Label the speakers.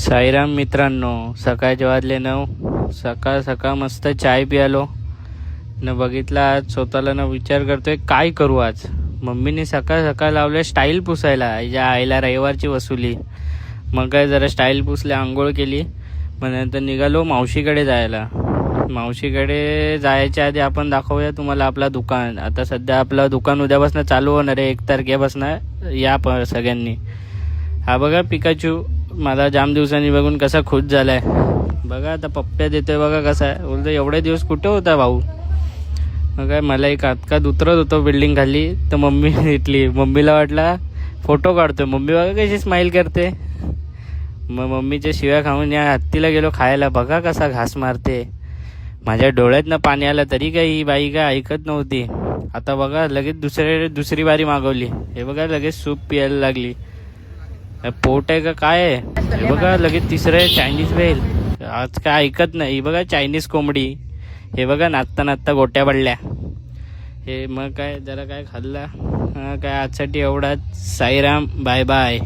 Speaker 1: साईराम मित्रांनो, सकाळचे वाजले 9. सकाळ सकाळ मस्त चाय पियालो न बघितला. आज स्वतःला न विचार करतोय काय करू आज. मम्मीने सकाळ सकाळ लावले स्टाईल पुसायला. या आईला रविवारची वसुली. मग काय जरा स्टाईल पुसले, आंघोळ केली. मग नंतर निघालो मावशीकडे जायला. मावशीकडे जायच्या आधी आपण दाखवूया तुम्हाला आपला दुकान. आता सध्या आपलं दुकान उद्यापासून चालू होणार आहे, 1 तारखेपासून. या सगळ्यांनी. हा बघा पिकाचू, मला जाम दिवसांनी बघून कसा खुश झालाय. बघा आता पप्प्या देतोय बघा कसा आहे. बोलतो एवढे दिवस कुठे होता भाऊ. मग काय मला एक हातकात उतरत होतो बिल्डिंग खाली, तर मम्मी भेटली. मम्मीला वाटला फोटो काढतोय. मम्मी बघा कशी स्माईल करते. मग मम्मीच्या शिव्या खाऊन या हत्तीला गेलो खायला. बघा कसा घास मारते. माझ्या डोळ्यातनं पाणी आलं तरी काही ही बाई काय ऐकत नव्हती. आता बघा लगेच दुसरी बारी मागवली. हे बघा लगेच सूप प्यायला लागली. पोट आहे का काय आहे. हे बघा लगेच तिसरं चायनीज भेल. आज काय ऐकत नाही. बघा चायनीज कोंबडी. हे बघा नाचता नाचता गोट्या पडल्या. हे मग काय जरा काय खाल्ला. काय आजसाठी एवढाच. Sairam, bye bye.